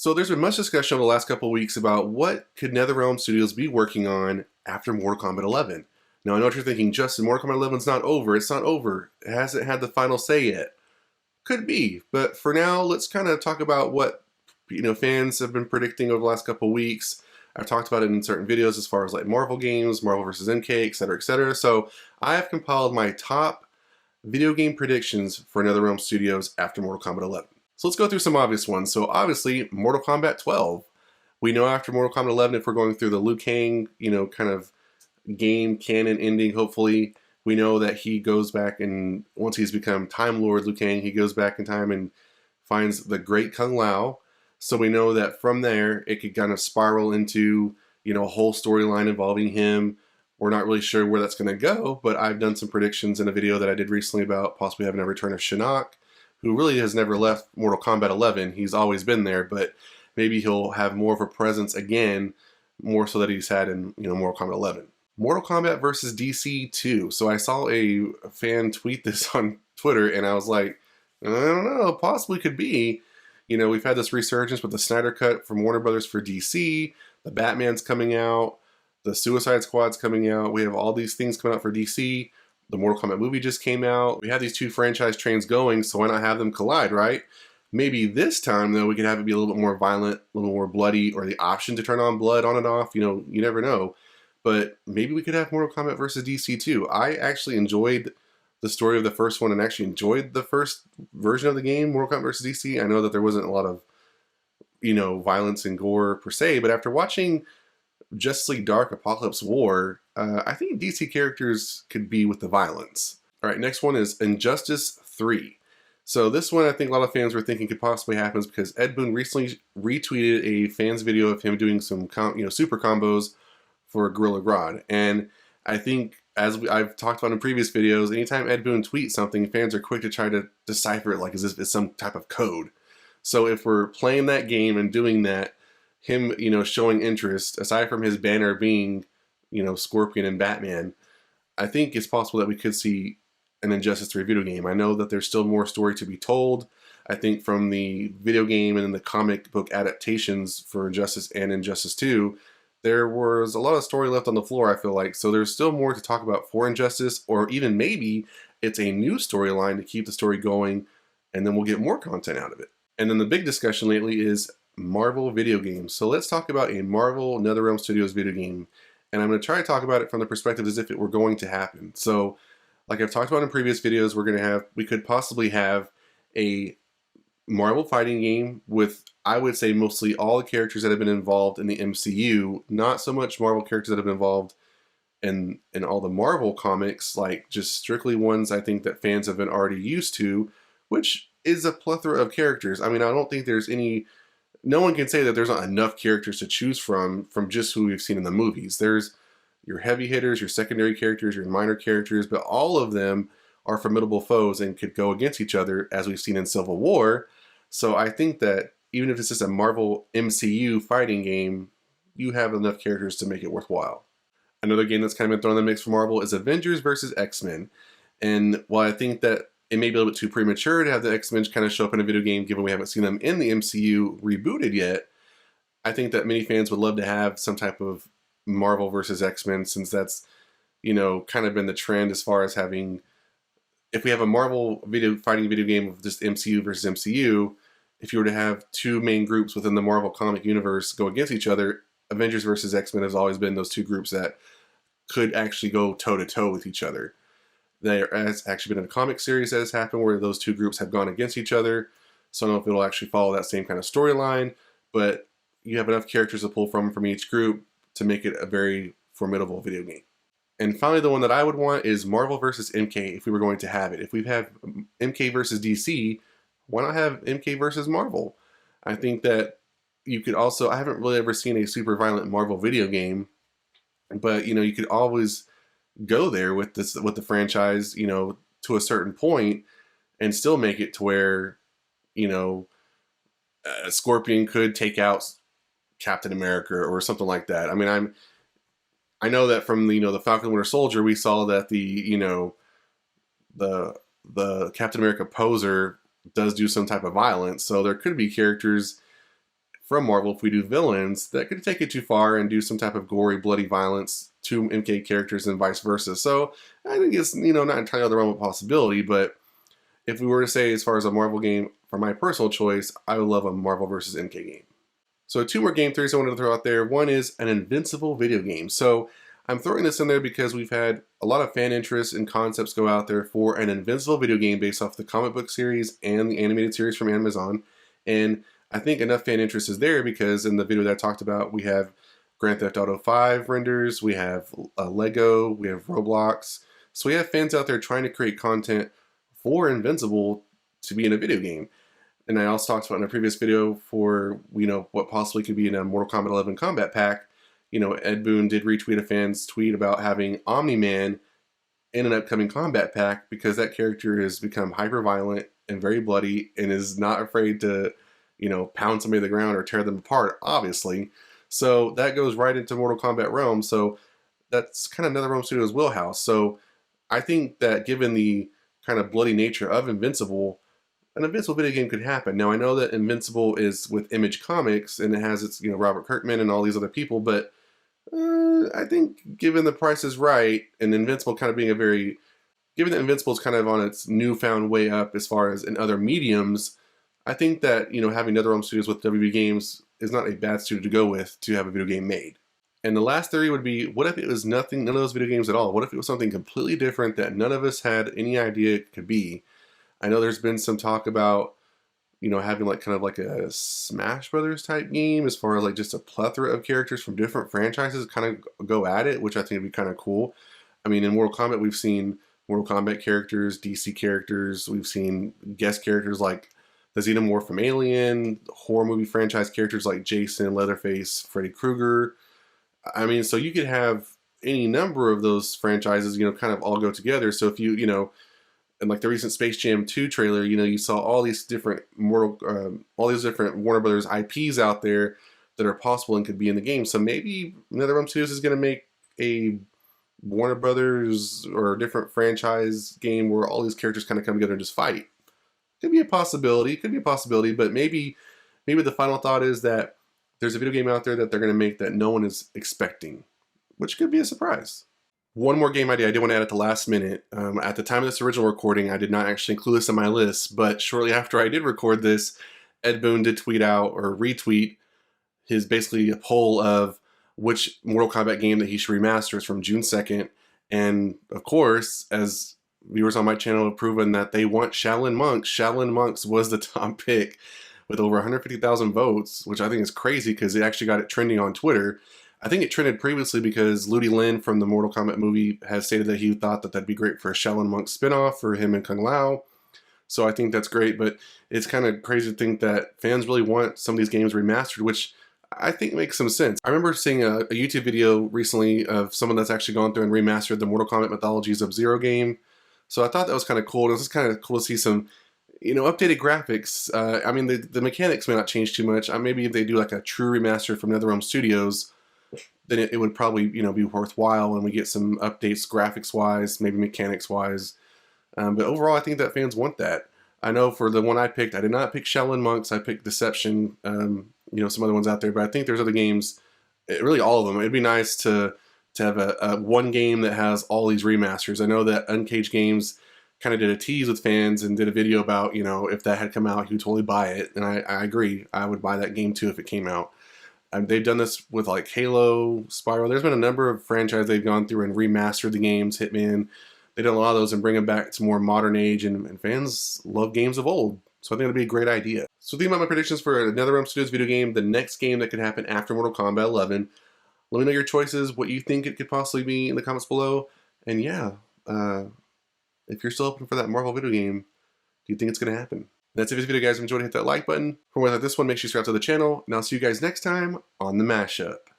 So there's been much discussion over the last couple of weeks about what could NetherRealm Studios be working on after Mortal Kombat 11. Now I know what you're thinking, Justin, Mortal Kombat 11 is not over. It's not over. It hasn't had the final say yet. Could be, but for now, let's kind of talk about what fans have been predicting over the last couple of weeks. I've talked about it in certain videos as far as like Marvel games, Marvel vs. MK, etc., etc. So I have compiled my top video game predictions for NetherRealm Studios after Mortal Kombat 11. So let's go through some obvious ones. So obviously, Mortal Kombat 12. We know after Mortal Kombat 11, if we're going through the Liu Kang, kind of game canon ending, hopefully, we know that he goes back and once he's become Time Lord Liu Kang, he goes back in time and finds the Great Kung Lao. So we know that from there, it could kind of spiral into, a whole storyline involving him. We're not really sure where that's going to go, but I've done some predictions in a video that I did recently about possibly having a return of Shinnok, who really has never left Mortal Kombat 11. He's always been there, but maybe he'll have more of a presence again, more so that he's had in Mortal Kombat 11. Mortal Kombat versus DC 2. So I saw a fan tweet this on Twitter, and I was like, I don't know, possibly could be. We've had this resurgence with the Snyder Cut from Warner Brothers for DC, the Batman's coming out, the Suicide Squad's coming out. We have all these things coming out for DC. The Mortal Kombat movie just came out. We have these two franchise trains going, so why not have them collide, right? Maybe this time, though, we could have it be a little bit more violent, a little more bloody, or the option to turn on blood on and off. You never know. But maybe we could have Mortal Kombat versus DC 2. I actually enjoyed the story of the first one and actually enjoyed the first version of the game, Mortal Kombat versus DC. I know that there wasn't a lot of, violence and gore per se, but after watching Justice League Dark Apocalypse War, I think DC characters could be with the violence. All right, next one is Injustice 3. So this one I think a lot of fans were thinking could possibly happen because Ed Boon recently retweeted a fan's video of him doing some super combos for Gorilla Grodd. And I think, as I've talked about in previous videos, anytime Ed Boon tweets something, fans are quick to try to decipher it like as if it's some type of code. So if we're playing that game and doing that, him, showing interest, aside from his banner being, Scorpion and Batman, I think it's possible that we could see an Injustice 3 video game. I know that there's still more story to be told. I think from the video game and the comic book adaptations for Injustice and Injustice 2, there was a lot of story left on the floor, I feel like. So there's still more to talk about for Injustice, or even maybe it's a new storyline to keep the story going, and then we'll get more content out of it. And then the big discussion lately is Marvel video games. So let's talk about a Marvel NetherRealm Studios video game. And I'm going to try to talk about it from the perspective as if it were going to happen. So like I've talked about in previous videos, we could possibly have a Marvel fighting game with, I would say, mostly all the characters that have been involved in the MCU, not so much Marvel characters that have been involved in all the Marvel comics, like just strictly ones I think that fans have been already used to, which is a plethora of characters. I mean, I don't think there's no one can say that there's not enough characters to choose from just who we've seen in the movies. There's your heavy hitters, your secondary characters, your minor characters, but all of them are formidable foes and could go against each other, as we've seen in Civil War. So I think that even if it's just a Marvel MCU fighting game, you have enough characters to make it worthwhile. Another game that's kind of been thrown in the mix for Marvel is Avengers versus X-Men. And while I think that it may be a little bit too premature to have the X-Men kind of show up in a video game, given we haven't seen them in the MCU rebooted yet, I think that many fans would love to have some type of Marvel versus X-Men, since that's, kind of been the trend as far as having, if we have a Marvel fighting video game of just MCU versus MCU, if you were to have two main groups within the Marvel comic universe go against each other, Avengers versus X-Men has always been those two groups that could actually go toe-to-toe with each other. There has actually been a comic series that has happened where those two groups have gone against each other. So I don't know if it'll actually follow that same kind of storyline, but you have enough characters to pull from each group to make it a very formidable video game. And finally, the one that I would want is Marvel versus MK, if we were going to have it. If we have MK versus DC, why not have MK versus Marvel? I think that you could also, I haven't really ever seen a super violent Marvel video game, but you could always go there with the franchise, to a certain point, and still make it to where, Scorpion could take out Captain America or something like that. I mean, I know that from the Falcon and Winter Soldier, we saw that the Captain America poser does do some type of violence, so there could be characters from Marvel, if we do villains, that could take it too far and do some type of gory, bloody violence to MK characters and vice versa. So I think it's, you know, not entirely out of the realm of possibility, but if we were to say as far as a Marvel game, for my personal choice, I would love a Marvel versus MK game. So 2 more game theories I wanted to throw out there. One is an Invincible video game. So I'm throwing this in there because we've had a lot of fan interest and concepts go out there for an Invincible video game based off the comic book series and the animated series from Amazon. And I think enough fan interest is there because in the video that I talked about, we have Grand Theft Auto 5 renders, we have Lego, we have Roblox. So we have fans out there trying to create content for Invincible to be in a video game. And I also talked about in a previous video for, you know, what possibly could be in a Mortal Kombat 11 Kombat Pack. You know, Ed Boon did retweet a fan's tweet about having Omni-Man in an upcoming Kombat Pack because that character has become hyper violent and very bloody and is not afraid to, you know, pound somebody to the ground or tear them apart, obviously. So that goes right into Mortal Kombat realm. So that's kind of NetherRealm Studios' wheelhouse. So I think that given the kind of bloody nature of Invincible, an Invincible video game could happen. Now I know that Invincible is with Image Comics and it has its, you know, Robert Kirkman and all these other people, but I think given the price is right and Invincible kind of being a very, given that Invincible is kind of on its newfound way up as far as in other mediums, I think that, you know, having NetherRealm Studios with WB Games is not a bad studio to go with to have a video game made. And the last theory would be, what if it was none of those video games at all? What if it was something completely different that none of us had any idea it could be? I know there's been some talk about, you know, having like kind of like a Smash Brothers type game as far as like just a plethora of characters from different franchises kind of go at it, which I think would be kind of cool. I mean, in Mortal Kombat, we've seen Mortal Kombat characters, DC characters, we've seen guest characters like the Xenomorph from Alien, horror movie franchise characters like Jason, Leatherface, Freddy Krueger. I mean, so you could have any number of those franchises, you know, kind of all go together. So if you know, in like the recent Space Jam 2 trailer, you know, you saw all these different all these different Warner Brothers IPs out there that are possible and could be in the game. So maybe NetherRealm Studios is going to make a Warner Brothers or a different franchise game where all these characters kind of come together and just fight. Could be a possibility. Could be a possibility. But maybe the final thought is that there's a video game out there that they're going to make that no one is expecting, which could be a surprise. One more game idea I did want to add at the last minute. At the time of this original recording, I did not actually include this in my list, but shortly after I did record this, Ed Boon did tweet out or retweet his basically a poll of which Mortal Kombat game that he should remaster. It's from June 2nd. And of course, as viewers on my channel have proven that they want Shaolin Monks, Shaolin Monks was the top pick with over 150,000 votes, which I think is crazy because it actually got it trending on Twitter. I think it trended previously because Ludi Lin from the Mortal Kombat movie has stated that he thought that that'd be great for a Shaolin Monks spinoff for him and Kung Lao. So I think that's great, but it's kind of crazy to think that fans really want some of these games remastered, which I think makes some sense. I remember seeing a YouTube video recently of someone that's actually gone through and remastered the Mortal Kombat Mythologies of Zero game. So I thought that was kind of cool. It was just kind of cool to see some, you know, updated graphics. I mean, the mechanics may not change too much. Maybe if they do like a true remaster from NetherRealm Studios, then it would probably, you know, be worthwhile when we get some updates graphics-wise, maybe mechanics-wise. But overall, I think that fans want that. I know for the one I picked, I did not pick Shaolin Monks. I picked Deception, you know, some other ones out there. But I think there's other games, really all of them. It'd be nice to have a one game that has all these remasters. I know that Uncaged Games kind of did a tease with fans and did a video about, you know, if that had come out, he would totally buy it. And I agree. I would buy that game too if it came out. They've done this with like Halo, Spyro. There's been a number of franchises they've gone through and remastered the games, Hitman. They did a lot of those and bring them back to more modern age, and fans love games of old. So I think it'd be a great idea. So think about my predictions for NetherRealm Studios video game, the next game that could happen after Mortal Kombat 11. Let me know your choices, what you think it could possibly be in the comments below. And yeah, if you're still open for that Marvel video game, do you think it's going to happen? That's it for this video, guys. If you enjoyed, hit that like button. For more like this one, make sure you subscribe to the channel, and I'll see you guys next time on the Mashup.